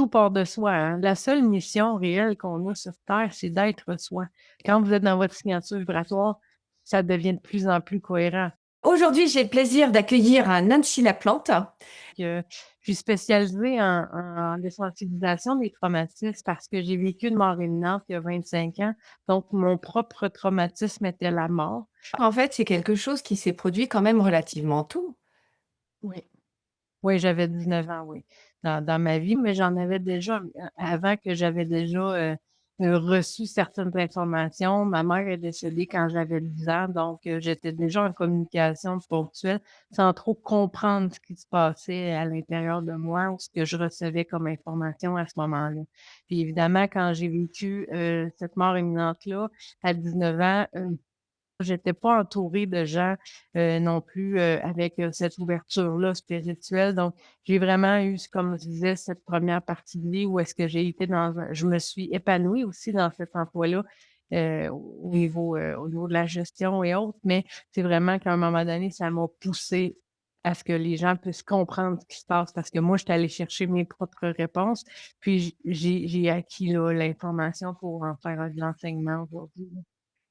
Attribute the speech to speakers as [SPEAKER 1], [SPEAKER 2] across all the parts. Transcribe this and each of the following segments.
[SPEAKER 1] tout part de soi, hein. La seule mission réelle qu'on a sur terre, c'est d'être soi. Quand vous êtes dans votre signature vibratoire, ça devient de plus en plus cohérent.
[SPEAKER 2] Aujourd'hui, j'ai le plaisir d'accueillir Nancy Laplante.
[SPEAKER 1] Je suis spécialisée en désensibilisation des traumatismes parce que j'ai vécu une mort imminente il y a 25 ans. Donc, mon propre traumatisme était la mort.
[SPEAKER 2] En fait, c'est quelque chose qui s'est produit quand même relativement tôt.
[SPEAKER 1] Oui. Oui, j'avais 19 ans, oui, dans ma vie, mais j'en avais déjà avant que j'avais déjà, reçu certaines informations. Ma mère est décédée quand j'avais 10 ans, donc j'étais déjà en communication ponctuelle sans trop comprendre ce qui se passait à l'intérieur de moi ou ce que je recevais comme information à ce moment-là. Puis évidemment, quand j'ai vécu, cette mort imminente-là à 19 ans, j'étais pas entourée de gens, non plus, avec, cette ouverture-là spirituelle. Donc, j'ai vraiment eu, comme je disais, cette première partie de vie où est-ce que j'ai été dans un je me suis épanouie aussi dans cet emploi-là, au niveau de la gestion et autres, mais c'est vraiment qu'à un moment donné, ça m'a poussée à ce que les gens puissent comprendre ce qui se passe parce que moi, j'étais allée chercher mes propres réponses, puis j'ai acquis, là, l'information pour en faire de l'enseignement aujourd'hui.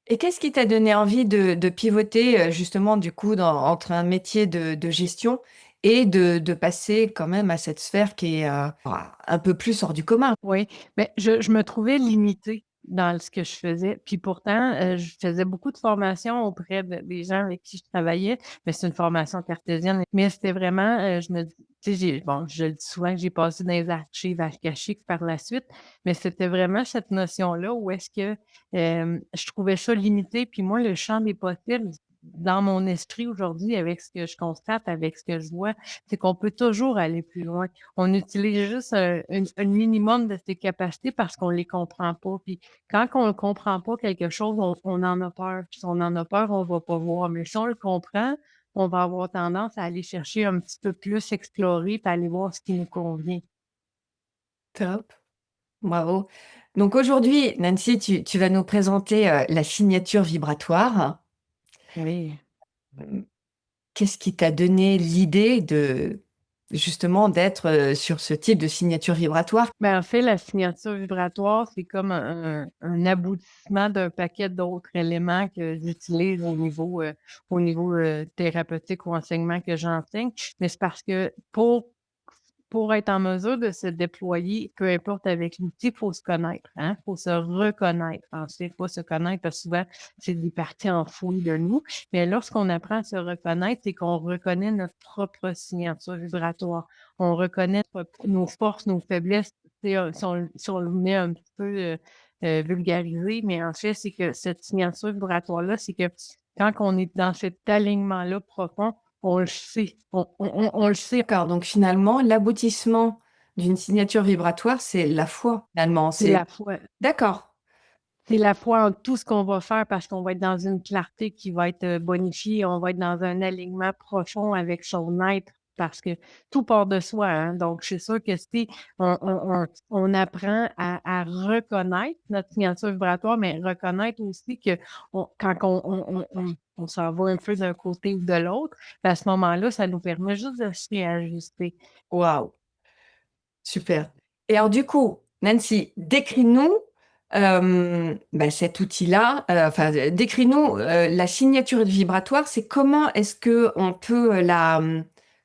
[SPEAKER 2] Et qu'est-ce qui t'a donné envie de pivoter, justement, du coup, entre un métier de gestion et de passer quand même à cette sphère qui est un peu plus hors du commun?
[SPEAKER 1] Oui, mais je me trouvais limitée dans ce que je faisais. Puis pourtant, je faisais beaucoup de formations auprès des gens avec qui je travaillais, mais c'est une formation cartésienne. Mais c'était vraiment, je me dis tu sais, je le dis souvent que j'ai passé dans les archives akashiques par la suite, mais c'était vraiment cette notion-là où est-ce que, je trouvais ça limité. Puis moi, le champ des possibles, dans mon esprit aujourd'hui, avec ce que je constate, avec ce que je vois, c'est qu'on peut toujours aller plus loin. On utilise juste, un minimum de ses capacités parce qu'on les comprend pas. Puis quand on ne comprend pas quelque chose, on en a peur. Puis si on en a peur, on va pas voir. Mais si on le comprend, on va avoir tendance à aller chercher un petit peu plus, explorer, puis aller voir ce qui nous convient.
[SPEAKER 2] Top, bravo. Donc aujourd'hui, Nancy, tu vas nous présenter, la signature vibratoire.
[SPEAKER 1] Oui.
[SPEAKER 2] Mmh, qu'est-ce qui t'a donné l'idée de justement d'être, sur ce type de signature vibratoire?
[SPEAKER 1] Ben, en fait, la signature vibratoire, c'est comme un aboutissement d'un paquet d'autres éléments que j'utilise au niveau thérapeutique ou enseignement que j'enseigne. Mais c'est parce que pour être en mesure de se déployer, peu importe avec l'outil, il faut se connaître, hein. Faut se reconnaître. Ensuite, pas se connaître parce que souvent, c'est des parties enfouies de nous. Mais lorsqu'on apprend à se reconnaître, c'est qu'on reconnaît notre propre signature vibratoire. On reconnaît nos forces, nos faiblesses. Tu sais, si on le met un petit peu, vulgarisé, mais en fait, c'est que cette signature vibratoire-là, c'est que quand on est dans cet alignement-là profond, on le sait. On le sait.
[SPEAKER 2] D'accord, donc finalement, l'aboutissement d'une signature vibratoire, c'est la foi, finalement,
[SPEAKER 1] C'est
[SPEAKER 2] c'est
[SPEAKER 1] la foi.
[SPEAKER 2] d'accord.
[SPEAKER 1] C'est la foi en tout ce qu'on va faire parce qu'on va être dans une clarté qui va être, bonifiée. On va être dans un alignement profond avec son être parce que tout part de soi, hein. Donc c'est sûr que si on apprend à reconnaître notre signature vibratoire, mais reconnaître aussi que quand on s'en va un peu d'un côté ou de l'autre, ben à ce moment-là, ça nous permet juste de se réajuster.
[SPEAKER 2] Waouh, super. Et alors du coup, Nancy, décris-nous, cet outil-là, enfin, décris-nous, la signature vibratoire, c'est comment est-ce qu'on peut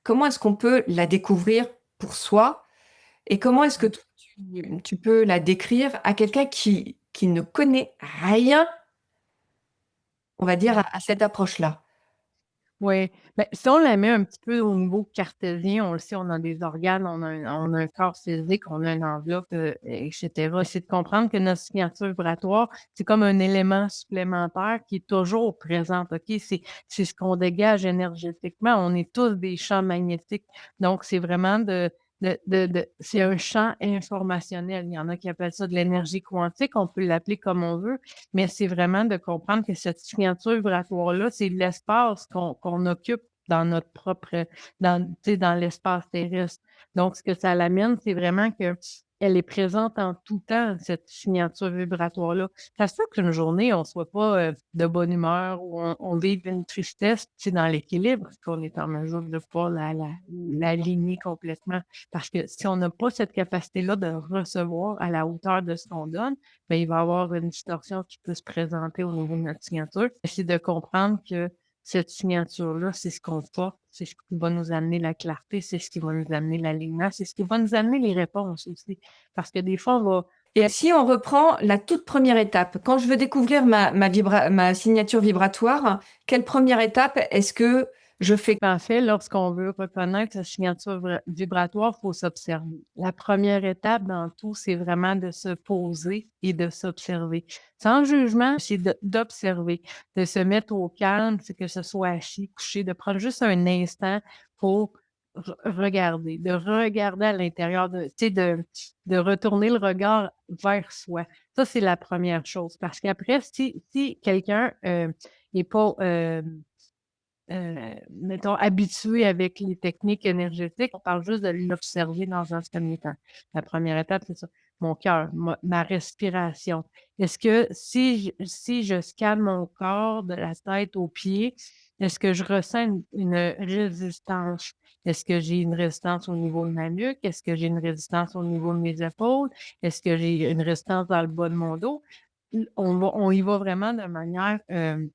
[SPEAKER 2] comment est-ce qu'on peut la découvrir pour soi? Et comment est-ce que toi tu peux la décrire à quelqu'un qui ne connaît rien, on va dire, à cette approche-là?
[SPEAKER 1] Oui, ben, si on la met un petit peu au niveau cartésien, on le sait, on a des organes, on a un corps physique, on a une enveloppe, et cetera. C'est de comprendre que notre signature vibratoire, c'est comme un élément supplémentaire qui est toujours présent, OK? C'est ce qu'on dégage énergétiquement. On est tous des champs magnétiques. Donc, c'est vraiment c'est un champ informationnel. Il y en a qui appellent ça de l'énergie quantique, on peut l'appeler comme on veut, mais c'est vraiment de comprendre que cette signature vibratoire-là, c'est l'espace qu'on occupe dans notre propre, dans, tu sais, dans l'espace terrestre. Donc, ce que ça l'amène, c'est vraiment que elle est présente en tout temps, cette signature vibratoire-là. Ça se peut qu'une journée, on soit pas de bonne humeur ou on vive une tristesse, tu sais, dans l'équilibre, parce qu'on est en mesure de pouvoir l'aligner complètement. Parce que si on n'a pas cette capacité-là de recevoir à la hauteur de ce qu'on donne, ben, il va y avoir une distorsion qui peut se présenter au niveau de notre signature. C'est de comprendre que cette signature-là, c'est ce qu'on porte, c'est ce qui va nous amener la clarté, c'est ce qui va nous amener l'alignement, c'est ce qui va nous amener les réponses aussi. Parce que des fois, on va.
[SPEAKER 2] Et si on reprend la toute première étape, quand je veux découvrir ma signature vibratoire, quelle première étape est-ce que je fais?
[SPEAKER 1] En fait, lorsqu'on veut reconnaître sa signature vibratoire, il faut s'observer. La première étape dans tout, c'est vraiment de se poser et de s'observer. Sans jugement, c'est d'observer, de se mettre au calme, c'est que ce soit assis, couché, de prendre juste un instant pour regarder, de regarder à l'intérieur, tu sais, de retourner le regard vers soi. Ça, c'est la première chose. Parce qu'après, si quelqu'un n'est pas mettons, habitué avec les techniques énergétiques, on parle juste de l'observer dans un premier temps. La première étape, c'est ça. Mon cœur, ma respiration. Est-ce que si je scanne mon corps de la tête aux pieds, est-ce que je ressens une résistance? Est-ce que j'ai une résistance au niveau de ma nuque? Est-ce que j'ai une résistance au niveau de mes épaules? Est-ce que j'ai une résistance dans le bas de mon dos? On y va vraiment de manière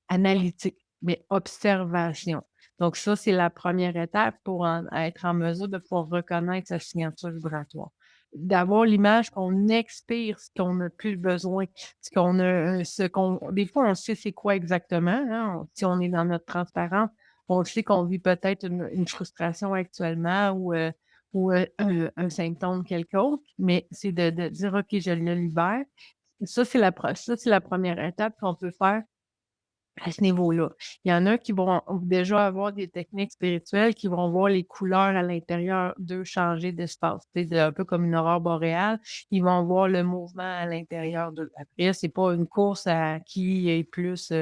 [SPEAKER 1] analytique, mais observation. Donc ça, c'est la première étape pour être en mesure de pouvoir reconnaître sa signature vibratoire. D'avoir l'image qu'on expire ce qu'on n'a plus besoin, des fois, on sait c'est quoi exactement, hein, si on est dans notre transparence, on sait qu'on vit peut-être une frustration actuellement ou un symptôme quelconque, mais c'est de dire, OK, je le libère. Ça, c'est la première étape qu'on peut faire à ce niveau-là. Il y en a qui vont déjà avoir des techniques spirituelles qui vont voir les couleurs à l'intérieur d'eux changer d'espace. C'est un peu comme une aurore boréale. Ils vont voir le mouvement à l'intérieur d'eux. Après, c'est pas une course à qui est plus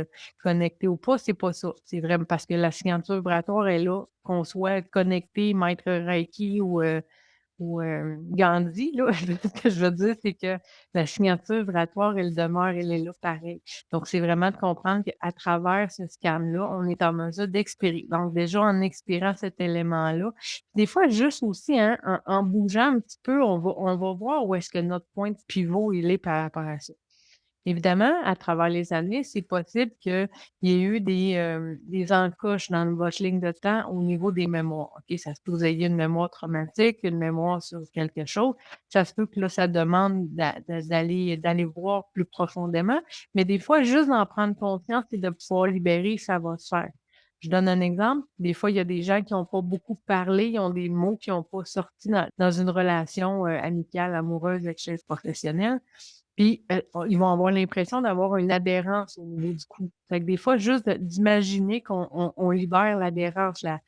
[SPEAKER 1] connecté ou pas, c'est pas ça. C'est vraiment parce que la signature vibratoire est là, qu'on soit connecté, maître Reiki ou Gandhi, là. Ce que je veux dire, c'est que la signature vibratoire, elle demeure, elle est là pareil. Donc, c'est vraiment de comprendre qu'à travers ce scan-là, on est en mesure d'expirer. Donc, déjà, en expirant cet élément-là, des fois, juste aussi, hein, en bougeant un petit peu, on va voir où est-ce que notre point de pivot, il est par rapport à ça. Évidemment, à travers les années, c'est possible qu'il y ait eu des encoches dans votre ligne de temps au niveau des mémoires. OK, ça se peut que vous ayez une mémoire traumatique, une mémoire sur quelque chose. Ça se peut que là, ça demande d'aller voir plus profondément. Mais des fois, juste d'en prendre conscience et de pouvoir libérer, ça va se faire. Je donne un exemple. Des fois, il y a des gens qui n'ont pas beaucoup parlé, ils ont des mots qui n'ont pas sorti dans une relation amicale, amoureuse, avec chef professionnel. Puis, ils vont avoir l'impression d'avoir une adhérence au niveau du cou. Fait que des fois, juste d'imaginer qu'on libère l'adhérence, la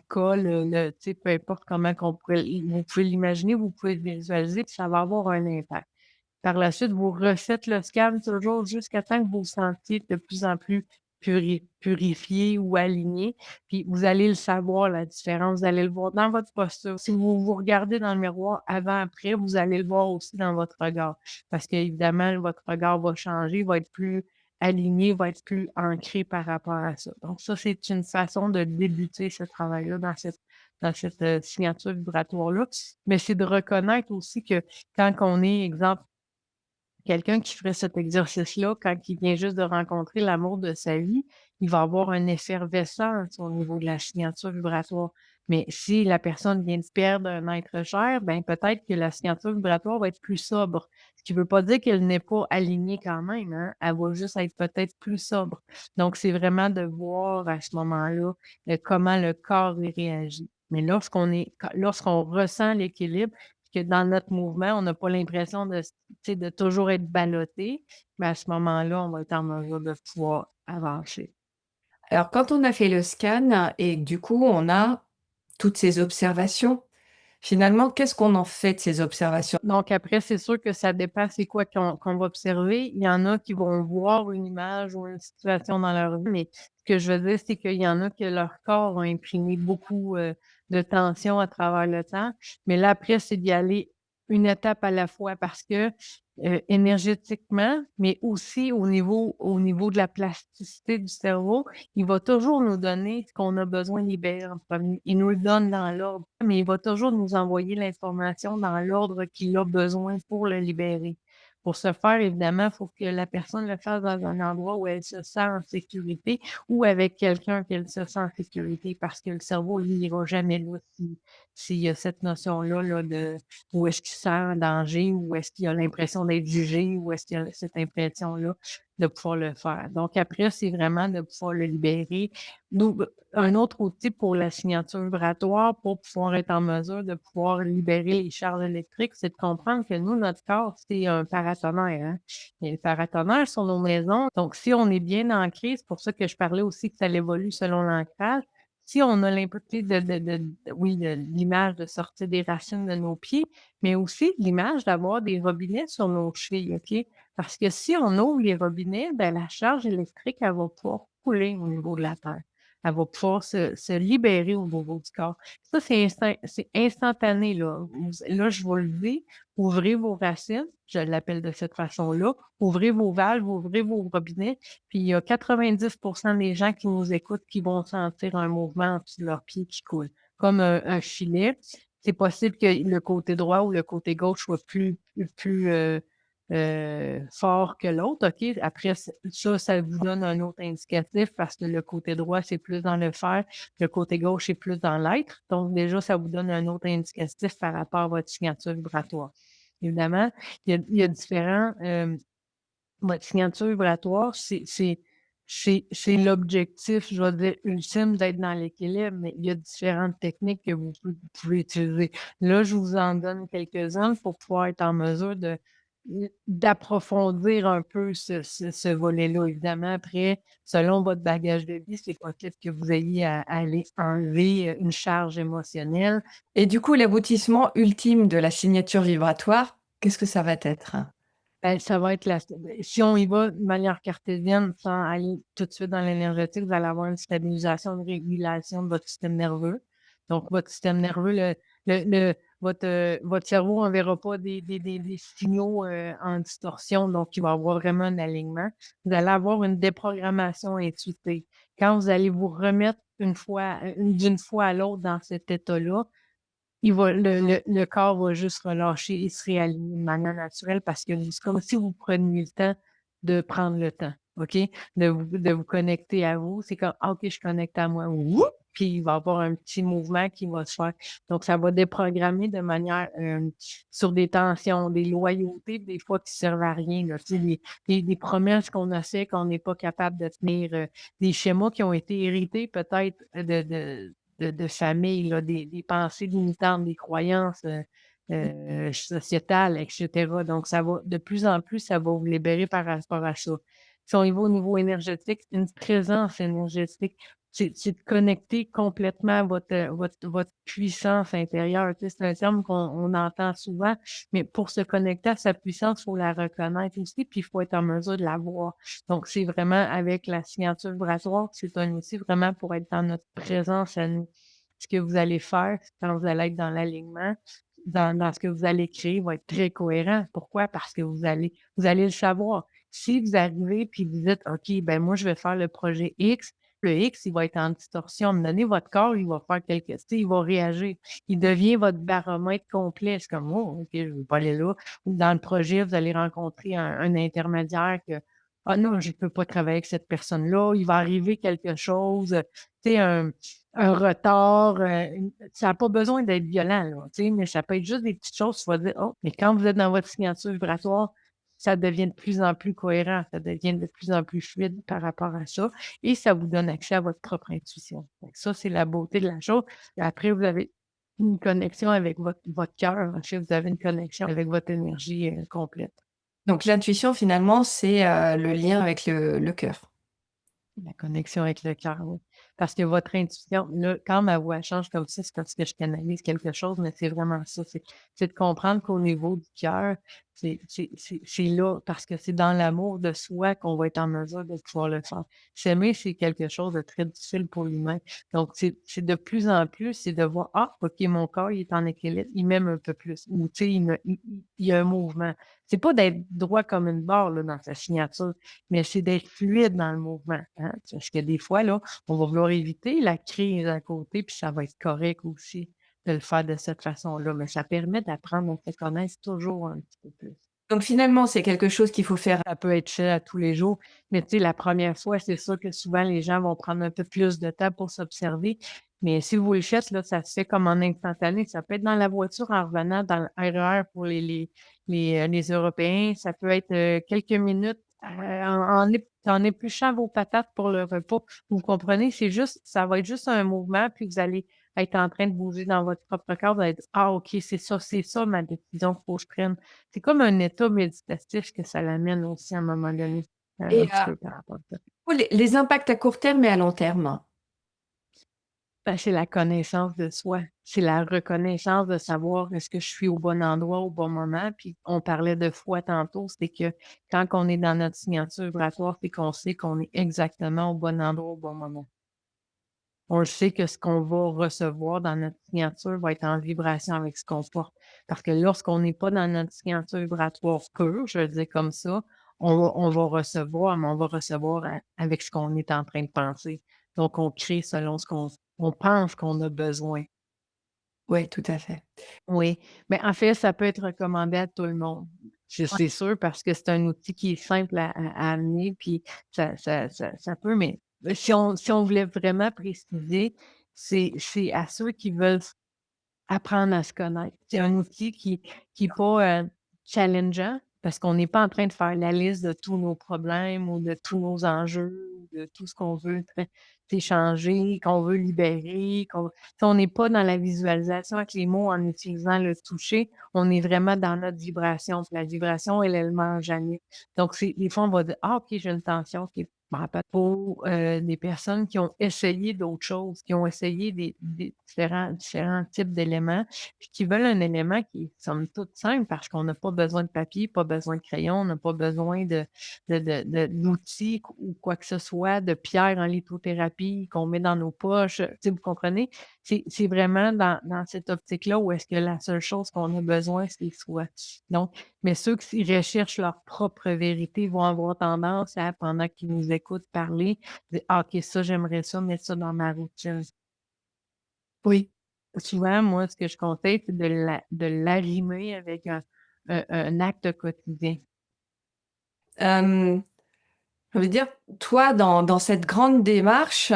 [SPEAKER 1] colle, tu sais, peu importe comment vous pouvez l'imaginer, vous pouvez le visualiser, puis ça va avoir un impact. Par la suite, vous refaites le scan toujours jusqu'à temps que vous vous sentiez de plus en plus purifié ou aligné. Puis vous allez le savoir, la différence. Vous allez le voir dans votre posture. Si vous vous regardez dans le miroir avant-après, vous allez le voir aussi dans votre regard. Parce qu'évidemment, votre regard va changer, va être plus aligné, va être plus ancré par rapport à ça. Donc, ça, c'est une façon de débuter ce travail-là dans cette signature vibratoire-là. Mais c'est de reconnaître aussi que quand on est, exemple, quelqu'un qui ferait cet exercice-là, quand il vient juste de rencontrer l'amour de sa vie, il va avoir une effervescence au niveau de la signature vibratoire. Mais si la personne vient de perdre un être cher, ben peut-être que la signature vibratoire va être plus sobre. Ce qui ne veut pas dire qu'elle n'est pas alignée quand même, hein. Elle va juste être peut-être plus sobre. Donc, c'est vraiment de voir à ce moment-là comment le corps y réagit. Mais lorsqu'on ressent l'équilibre, que dans notre mouvement, on n'a pas l'impression de, tu sais, de toujours être ballotté, mais à ce moment-là, on va être en mesure de pouvoir avancer.
[SPEAKER 2] Alors, quand on a fait le scan et que du coup, on a toutes ces observations, finalement, qu'est-ce qu'on en fait de ces observations?
[SPEAKER 1] Donc après, c'est sûr que ça dépend c'est quoi qu'on va observer. Il y en a qui vont voir une image ou une situation dans leur vie, mais que je veux dire, c'est qu'il y en a que leur corps a imprimé beaucoup, de tension à travers le temps, mais là, après, c'est d'y aller une étape à la fois parce que, énergétiquement, mais aussi au niveau de la plasticité du cerveau, il va toujours nous donner ce qu'on a besoin de libérer en premier. Il nous le donne dans l'ordre, mais il va toujours nous envoyer l'information dans l'ordre qu'il a besoin pour le libérer. Pour ce faire, évidemment, il faut que la personne le fasse dans un endroit où elle se sent en sécurité ou avec quelqu'un qu'elle se sent en sécurité parce que le cerveau, lui, il ira jamais là s'il y a cette notion-là là, de où est-ce qu'il se sent en danger, où est-ce qu'il a l'impression d'être jugé, où est-ce qu'il a cette impression-là de pouvoir le faire. Donc après, c'est vraiment de pouvoir le libérer. Donc, un autre outil pour la signature vibratoire, pour pouvoir être en mesure de pouvoir libérer les charges électriques, c'est de comprendre que nous, notre corps, c'est un paratonnerre, hein. Et le paratonnerre sur nos maisons. Donc, si on est bien ancré, c'est pour ça que je parlais aussi que ça évolue selon l'ancrage. Si on a l'impression oui, de l'image de sortir des racines de nos pieds, mais aussi l'image d'avoir des robinets sur nos chevilles, OK? Parce que si on ouvre les robinets, ben, la charge électrique, elle va pouvoir couler au niveau de la terre. Elle va pouvoir se libérer au niveau du corps. Ça, c'est instantané, là. Là, je vous le dis, ouvrez vos racines, je l'appelle de cette façon-là, ouvrez vos valves, ouvrez vos robinets, puis il y a 90 des gens qui nous écoutent qui vont sentir un mouvement en dessous de leurs pieds qui coule, comme un filet. C'est possible que le côté droit ou le côté gauche soit plus fort que l'autre, OK? Après, ça vous donne un autre indicatif parce que le côté droit, c'est plus dans le fer, le côté gauche est plus dans l'être. Donc, déjà, ça vous donne un autre indicatif par rapport à votre signature vibratoire. Évidemment, il y a différents, votre signature vibratoire, c'est l'objectif, je vais dire, ultime d'être dans l'équilibre, mais il y a différentes techniques que vous pouvez utiliser. Là, je vous en donne quelques-unes pour pouvoir être en mesure d'approfondir un peu ce volet-là. Évidemment, après, selon votre bagage de vie, c'est possible que vous ayez à aller enlever, une charge émotionnelle.
[SPEAKER 2] Et du coup, l'aboutissement ultime de la signature vibratoire, qu'est-ce que ça va être?
[SPEAKER 1] Ben, ça va être si on y va de manière cartésienne, sans aller tout de suite dans l'énergétique, vous allez avoir une stabilisation, une régulation de votre système nerveux. Donc votre système nerveux, votre cerveau n'enverra pas des signaux, en distorsion, donc il va avoir vraiment un alignement. Vous allez avoir une déprogrammation intuitive. Quand vous allez vous remettre d'une fois à l'autre dans cet état-là, le corps va juste relâcher et se réaligner de manière naturelle parce que c'est comme si vous preniez le temps de prendre le temps, OK? De vous connecter à vous. C'est comme: «Ah, OK, je connecte à moi». Woup! Puis il va y avoir un petit mouvement qui va se faire. Donc ça va déprogrammer de manière, sur des tensions, des loyautés, des fois qui servent à rien, là. Tu sais, des promesses qu'on a fait qu'on n'est pas capable de tenir, des schémas qui ont été hérités peut-être de famille, là, des pensées limitantes, des croyances, sociétales, et cetera. Donc ça va de plus en plus, ça va vous libérer par rapport à ça. Si on y va au niveau énergétique, c'est une présence énergétique. C'est de connecter complètement votre puissance intérieure. Tu sais, c'est un terme qu'on entend souvent, mais pour se connecter à sa puissance, il faut la reconnaître aussi, puis il faut être en mesure de la voir. Donc, c'est vraiment avec la signature vibratoire, c'est un outil vraiment pour être dans notre présence à nous. Ce que vous allez faire quand vous allez être dans l'alignement, dans ce que vous allez créer va être très cohérent. Pourquoi? Parce que vous allez le savoir. Si vous arrivez puis vous dites: «OK, ben moi, je vais faire le projet X», le X, il va être en distorsion. À un moment donné, votre corps, il va faire quelque tu sais, il va réagir. Il devient votre baromètre complet. C'est comme: «Oh, OK, je ne veux pas aller là». Ou dans le projet, vous allez rencontrer un intermédiaire que: «Ah non, je ne peux pas travailler avec cette personne-là, il va arriver quelque chose», tu sais, un retard, ça a pas besoin d'être violent, là, tu sais, mais ça peut être juste des petites choses, tu vas dire: «Oh», mais quand vous êtes dans votre signature vibratoire, ça devient de plus en plus cohérent, ça devient de plus en plus fluide par rapport à ça et ça vous donne accès à votre propre intuition. Donc ça, c'est la beauté de la chose et après vous avez une connexion avec votre cœur, ensuite vous avez une connexion avec votre énergie, complète.
[SPEAKER 2] Donc l'intuition finalement, c'est, le lien avec le cœur.
[SPEAKER 1] La connexion avec le cœur, oui. Parce que votre intuition, là, quand ma voix change comme ça, c'est parce que je canalise quelque chose, mais c'est vraiment ça. C'est de comprendre qu'au niveau du cœur, C'est là, parce que c'est dans l'amour de soi qu'on va être en mesure de pouvoir le faire. S'aimer, c'est quelque chose de très difficile pour l'humain. Donc, c'est de plus en plus, c'est de voir, ah, OK, mon corps, il est en équilibre, il m'aime un peu plus. Ou, tu sais, il y a un mouvement. C'est pas d'être droit comme une barre, là, dans sa signature, mais c'est d'être fluide dans le mouvement, hein. Parce que des fois, là, on va vouloir éviter la crise à côté, puis ça va être correct aussi de le faire de cette façon-là, mais ça permet d'apprendre à se connaître toujours un petit peu plus.
[SPEAKER 2] Donc finalement, c'est quelque chose qu'il faut faire.
[SPEAKER 1] Ça peut être fait à tous les jours, mais tu sais, la première fois, c'est sûr que souvent les gens vont prendre un peu plus de temps pour s'observer, mais si vous le faites, là, ça se fait comme en instantané. Ça peut être dans la voiture en revenant dans le RER pour les Européens. Ça peut être, quelques minutes, en épluchant vos patates pour le repas. Vous comprenez? C'est juste ça va être juste un mouvement, puis vous allez être en train de bouger dans votre propre corps. Vous allez dire: «Ah OK, c'est ça ma décision qu'il faut que je prenne». C'est comme un état méditatif que ça l'amène aussi à un moment donné, un
[SPEAKER 2] Et
[SPEAKER 1] petit peu par rapport à ça.
[SPEAKER 2] les impacts à court terme et à long terme?
[SPEAKER 1] Ben, c'est la connaissance de soi. C'est la reconnaissance de savoir est-ce que je suis au bon endroit au bon moment. Puis on parlait de foi tantôt, c'est que quand on est dans notre signature vibratoire, puis qu'on sait qu'on est exactement au bon endroit au bon moment. On le sait que ce qu'on va recevoir dans notre signature va être en vibration avec ce qu'on porte. Parce que lorsqu'on n'est pas dans notre signature vibratoire pure, je veux dire comme ça, on va recevoir, mais on va recevoir avec ce qu'on est en train de penser. Donc, on crée selon ce qu'on on pense qu'on a besoin.
[SPEAKER 2] Oui, tout à fait.
[SPEAKER 1] Oui, mais en fait, ça peut être recommandé à tout le monde. C'est sûr parce que c'est un outil qui est simple à amener, puis ça peut, mais si on voulait vraiment préciser, c'est à ceux qui veulent apprendre à se connaître. C'est un outil qui est pas, challengeant parce qu'on n'est pas en train de faire la liste de tous nos problèmes ou de tous nos enjeux, ou de tout ce qu'on veut changer, qu'on veut libérer, qu'on on n'est pas dans la visualisation avec les mots en utilisant le toucher, on est vraiment dans notre vibration. Puis la vibration, elle mange jamais. Donc c'est des fois, on va dire: «Ah OK, j'ai une tension, OK». Je me rappelle pour, des personnes qui ont essayé d'autres choses, qui ont essayé des différents types d'éléments, puis qui veulent un élément qui est somme toute simple parce qu'on n'a pas besoin de papier, pas besoin de crayon, on n'a pas besoin d'outils ou quoi que ce soit, de pierres en lithothérapie qu'on met dans nos poches, tu sais, vous comprenez? C'est vraiment dans cette optique-là où est-ce que la seule chose qu'on a besoin, c'est soi. Donc mais ceux qui recherchent leur propre vérité vont avoir tendance à, pendant qu'ils nous écoutent parler, dire: «Ah OK, ça, j'aimerais ça, mettre ça dans ma routine».
[SPEAKER 2] Oui.
[SPEAKER 1] Souvent, moi, ce que je conseille, c'est de l'arrimer avec un acte quotidien.
[SPEAKER 2] Hem, je veux dire, toi, dans cette grande démarche,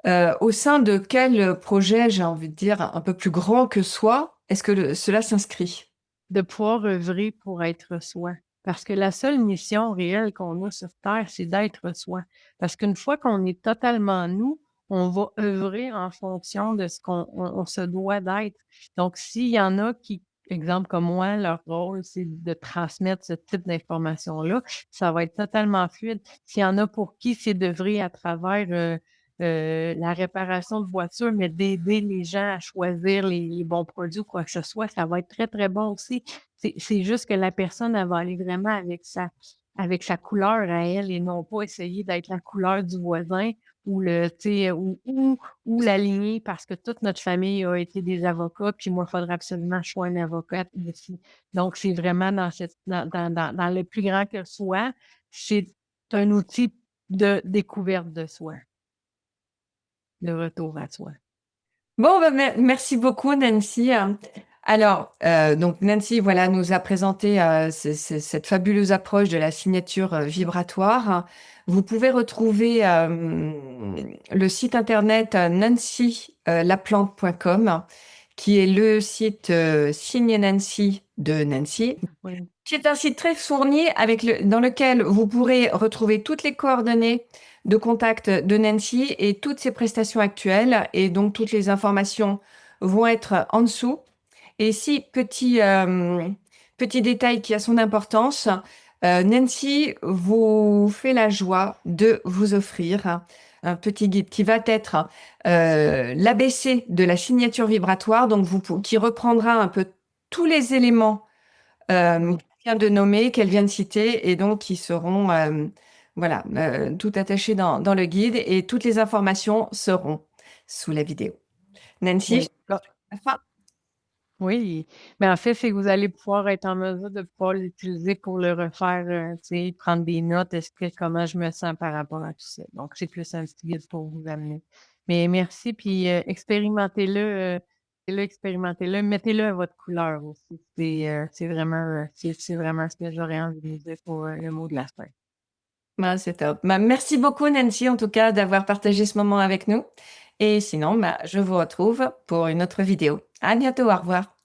[SPEAKER 2] au sein de quel projet, j'ai envie de dire, un peu plus grand que soi, est-ce que cela s'inscrit?
[SPEAKER 1] De pouvoir œuvrer pour être soi. Parce que la seule mission réelle qu'on a sur terre, c'est d'être soi. Parce qu'une fois qu'on est totalement nous, on va œuvrer en fonction de ce qu'on se doit d'être. Donc, s'il y en a qui, exemple comme moi, leur rôle, c'est de transmettre ce type d'information-là, ça va être totalement fluide. S'il y en a pour qui c'est d'œuvrer à travers, la réparation de voitures, mais d'aider les gens à choisir les bons produits ou quoi que ce soit, ça va être très, très bon aussi. C'est juste que la personne, elle va aller vraiment avec sa couleur à elle et non pas essayer d'être la couleur du voisin ou le tu sais, ou l'aligner parce que toute notre famille a été des avocats, puis moi, il faudrait absolument que je sois une avocate aussi. Donc c'est vraiment dans le plus grand que soi, c'est un outil de découverte de soi. Le retour à soi.
[SPEAKER 2] Bon, bah, merci beaucoup Nancy. Alors, donc Nancy, voilà, nous a présenté, cette fabuleuse approche de la signature, vibratoire. Vous pouvez retrouver, le site internet, nancylaplante.com, qui est le site, Signe Nancy de Nancy.
[SPEAKER 1] Oui,
[SPEAKER 2] C'est un site très fourni dans lequel vous pourrez retrouver toutes les coordonnées de contact de Nancy et toutes ses prestations actuelles. Et donc, toutes les informations vont être en dessous. Et si, petit détail qui a son importance, Nancy vous fait la joie de vous offrir un petit guide qui va être l'ABC de la signature vibratoire, donc qui reprendra un peu tous les éléments
[SPEAKER 1] oui.
[SPEAKER 2] vient de nommer, qu'elle vient de citer, et donc qui seront voilà, tout attachés dans le guide et toutes les informations seront sous la vidéo. Nancy, je
[SPEAKER 1] Oui.
[SPEAKER 2] te laisse la fin.
[SPEAKER 1] Oui, mais en fait, c'est que vous allez pouvoir être en mesure de pouvoir l'utiliser pour le refaire, tu sais, prendre des notes, est-ce que comment je me sens par rapport à tout ça. Donc, c'est plus un petit guide pour vous amener. Mais merci, puis expérimentez-le, expérimentez-le, mettez-le à votre couleur aussi. C'est vraiment ce que j'aurais envie de vous dire pour le mot de la fin.
[SPEAKER 2] Bah, c'est top. Bah, merci beaucoup, Nancy, en tout cas, d'avoir partagé ce moment avec nous. Et sinon, bah, je vous retrouve pour une autre vidéo. À bientôt, au revoir.